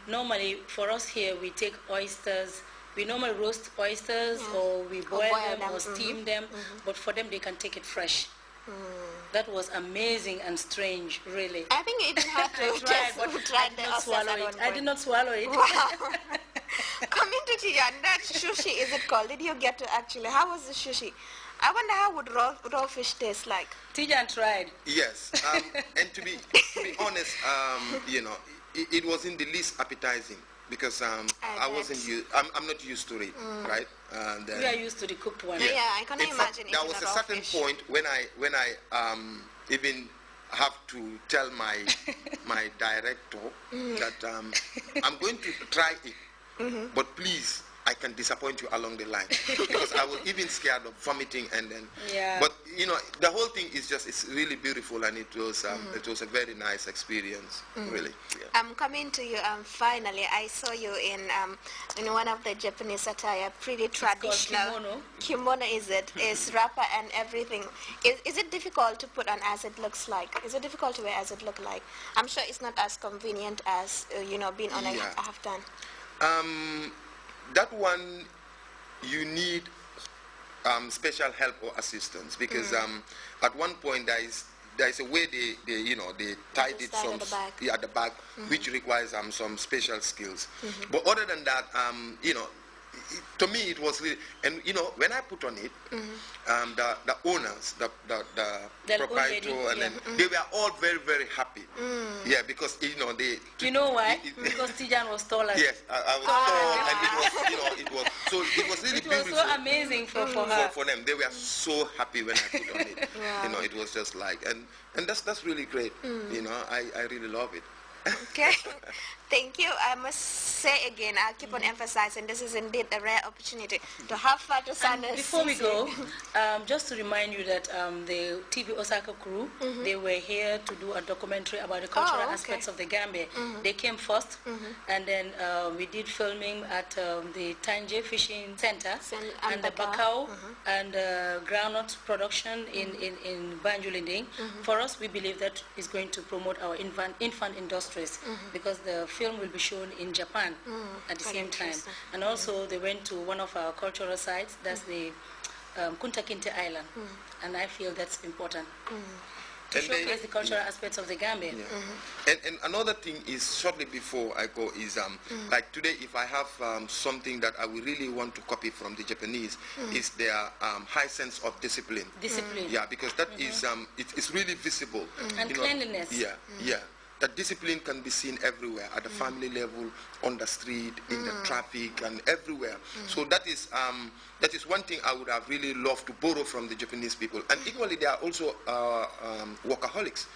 normally for us here, we take oysters. We normally roast oysters, or we boil them or steam them, but for them, they can take it fresh. That was amazing and strange, really. I think it had to I did not swallow it. I did not swallow it. Wow. Coming to Tijan, that sushi, is it called? Did you get to actually, how was the sushi? I wonder how would raw fish taste like? Tijan tried. Yes, and to be honest, you know, it wasn't the least appetizing, because I wasn't used. I'm not used to it, right? And we are used to the cooked one. Yeah, I can imagine. There was a certain point when I even have to tell my director that I'm going to try it, but please, I can disappoint you along the line, because I was even scared of vomiting, and then. Yeah. But you know, the whole thing is it's really beautiful, and it was a very nice experience, really. Yeah. I'm coming to you. Finally, I saw you in one of the Japanese attire, pretty traditional. Kimono, is it? Is wrapper and everything. Is it difficult to put on as it looks like? Is it difficult to wear as it look like? I'm sure it's not as convenient as being on a kaftan. That one, you need special help or assistance, because at one point there is a way they tied it at the back, which requires some special skills. But other than that, to me it was really, and when I put on it, the owners, the proprietor, and then they were all very, very happy. Yeah, because they. You know why? Because Tijan was taller. Yes, I was tall, and it was so it was really beautiful. It was so amazing for her. For them, they were so happy when I put on it. Wow. It was just like, and that's really great. I really love it. Okay, thank you. I must say again, I'll keep on emphasizing, this is indeed a rare opportunity to have Fatou Sanders. Before we go, just to remind you that the TV Osaka crew, they were here to do a documentary about the cultural aspects of the Gambia. They came first, and then we did filming at the Tanje Fishing Center, and the Bakau, and groundnut production in Banjulinding. For us, we believe that is going to promote our infant industry. Because the film will be shown in Japan at the same time. And also they went to one of our cultural sites, that's the Kunta Kinte Island. And I feel that's important. To showcase the cultural aspects of the Gambia. Yeah. And another thing is, shortly before I go, is like today, if I have something that I would really want to copy from the Japanese, is their high sense of discipline. Yeah, because that is it's really visible. And cleanliness. Yeah. That discipline can be seen everywhere, at the family level, on the street, in the traffic, and everywhere. So that is one thing I would have really loved to borrow from the Japanese people. And equally, they are also workaholics.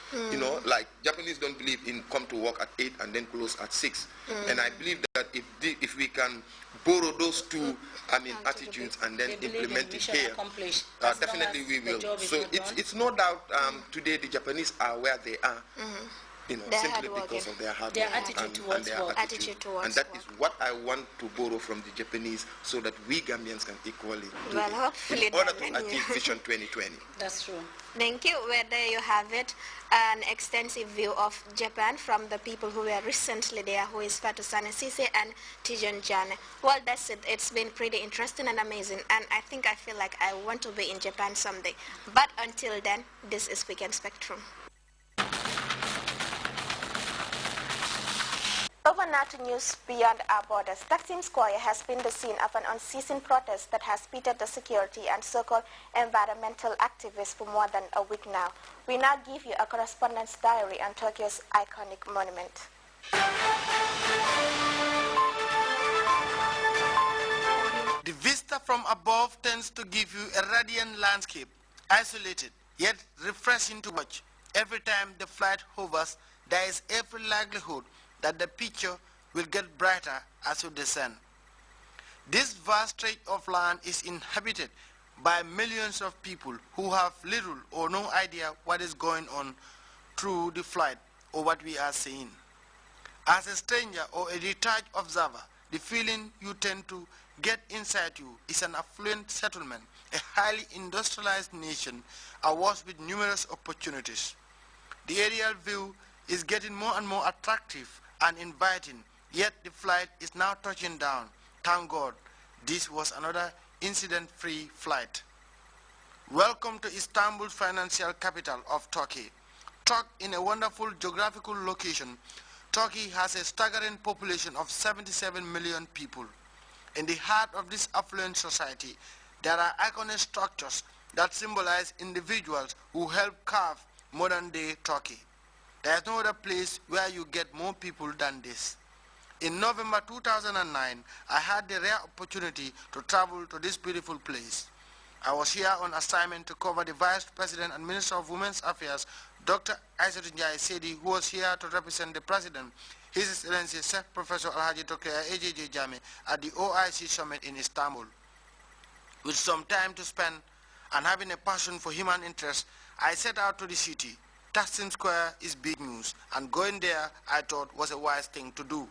Like Japanese don't believe in come to work at 8 and then close at 6. And I believe that if we can borrow those two, attitudes and then implement it here, definitely we will. So it's no doubt today the Japanese are where they are. Simply because of their hard work attitude towards work. And that is what I want to borrow from the Japanese, so that we Gambians can equally do it hopefully in order to achieve Vision 2020. That's true. Thank you. Where there you have it, an extensive view of Japan from the people who were recently there, who is Fatou Sanders and Tijan Jane. Well, that's it. It's been pretty interesting and amazing, and I feel like I want to be in Japan someday. But until then, this is Weekend Spectrum. Over now to news beyond our borders. Taksim Square has been the scene of an unceasing protest that has pitted the security and so-called environmental activists for more than a week now. We now give you a correspondent's diary on Tokyo's iconic monument. The vista from above tends to give you a radiant landscape, isolated, yet refreshing to watch. Every time the flight hovers, there is every likelihood that the picture will get brighter as you descend. This vast stretch of land is inhabited by millions of people who have little or no idea what is going on through the flight or what we are seeing. As a stranger or a detached observer, the feeling you tend to get inside you is an affluent settlement, a highly industrialized nation, awash with numerous opportunities. The aerial view is getting more and more attractive and inviting Yet the flight is now touching down. Thank God, this was another incident-free flight. Welcome to Istanbul's financial capital of Turkey. Tucked in a wonderful geographical location, Turkey has a staggering population of 77 million people. In the heart of this affluent society, there are iconic structures that symbolize individuals who helped carve modern-day Turkey. There is no other place where you get more people than this. In November 2009, I had the rare opportunity to travel to this beautiful place. I was here on assignment to cover the Vice President and Minister of Women's Affairs, Dr. Aissatou Ndiaye Sedi, who was here to represent the President, His Excellency Sir Professor Alhaji Dr. AJJ Jammeh, at the OIC Summit in Istanbul. With some time to spend and having a passion for human interest, I set out to the city. Taksim Square is big news, and going there I thought was a wise thing to do.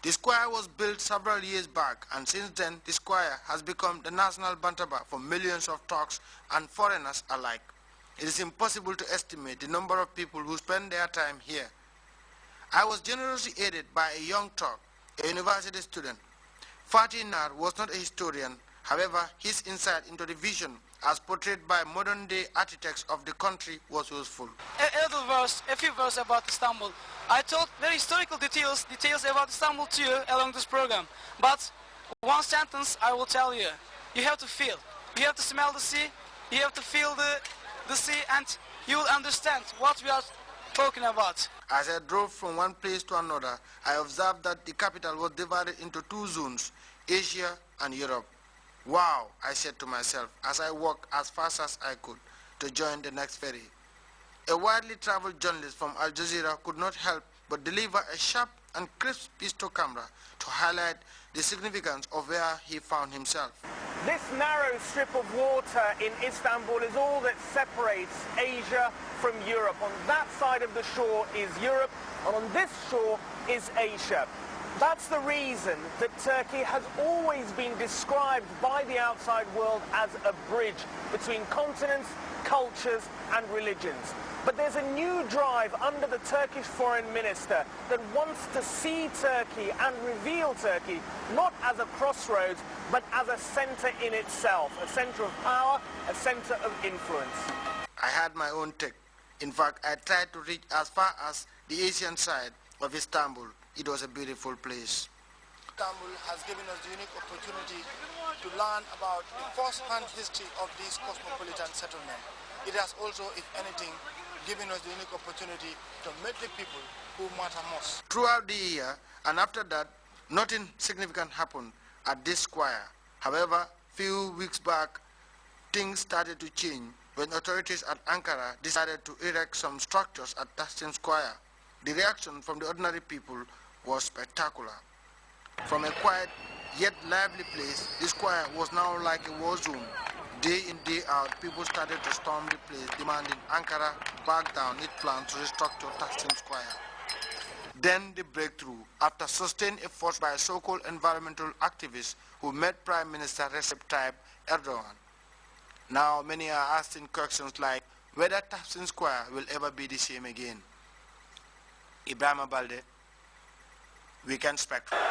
The square was built several years back, and since then the square has become the national bantaba for millions of Turks and foreigners alike. It is impossible to estimate the number of people who spend their time here. I was generously aided by a young Turk, a university student. Fatih Nar was not a historian. However, his insight into the vision as portrayed by modern-day architects of the country was useful. A few verses about Istanbul. I told very historical details about Istanbul to you along this program. But one sentence I will tell you. You have to feel. You have to smell the sea. You have to feel the sea, and you will understand what we are talking about. As I drove from one place to another, I observed that the capital was divided into two zones, Asia and Europe. Wow, I said to myself as I walked as fast as I could to join the next ferry. A widely traveled journalist from Al Jazeera could not help but deliver a sharp and crisp piece to camera to highlight the significance of where he found himself. This narrow strip of water in Istanbul is all that separates Asia from Europe. On that side of the shore is Europe, and on this shore is Asia. That's the reason that Turkey has always been described by the outside world as a bridge between continents, cultures and religions. But there's a new drive under the Turkish foreign minister that wants to see Turkey and reveal Turkey not as a crossroads, but as a center in itself, a center of power, a center of influence. I had my own take. In fact, I tried to reach as far as the Asian side of Istanbul. It was a beautiful place. Istanbul has given us the unique opportunity to learn about the first-hand history of this cosmopolitan settlement. It has also, if anything, given us the unique opportunity to meet the people who matter most. Throughout the year, and after that, nothing significant happened at this square. However, few weeks back, things started to change when authorities at Ankara decided to erect some structures at Taksim Square. The reaction from the ordinary people was spectacular. From a quiet yet lively place, this square was now like a war zone. Day in, day out, people started to storm the place, demanding Ankara back down its plans to restructure Taksim Square. Then the breakthrough, after sustained efforts by so-called environmental activists who met Prime Minister Recep Tayyip Erdogan. Now many are asking questions like whether Taksim Square will ever be the same again. Ibrahim Balde, Weekend Spectrum.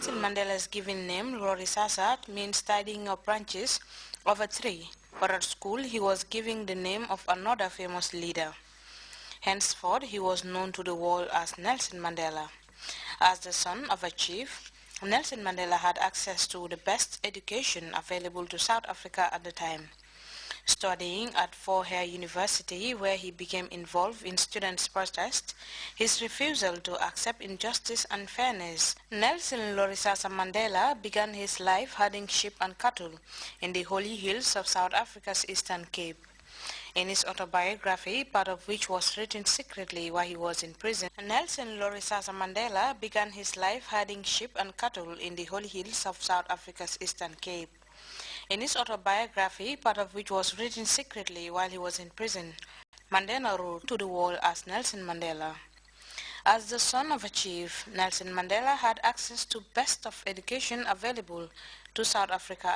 Mandela's given name, Lorisasat, means tidying up branches of a tree, but at school he was given the name of another famous leader. Henceforth, he was known to the world as Nelson Mandela. As the son of a chief, Nelson Mandela had access to the best education available to South Africa at the time. Studying at Fort-Hare University, where he became involved in students' protests, his refusal to accept injustice and fairness, Nelson Lorisasa Mandela began his life herding sheep and cattle in the holy hills of South Africa's Eastern Cape. In his autobiography, part of which was written secretly while he was in prison, Nelson Lorisasa Mandela began his life herding sheep and cattle in the holy hills of South Africa's Eastern Cape. In his autobiography, part of which was written secretly while he was in prison, Mandela wrote to the world as Nelson Mandela. As the son of a chief, Nelson Mandela had access to best of education available to South Africa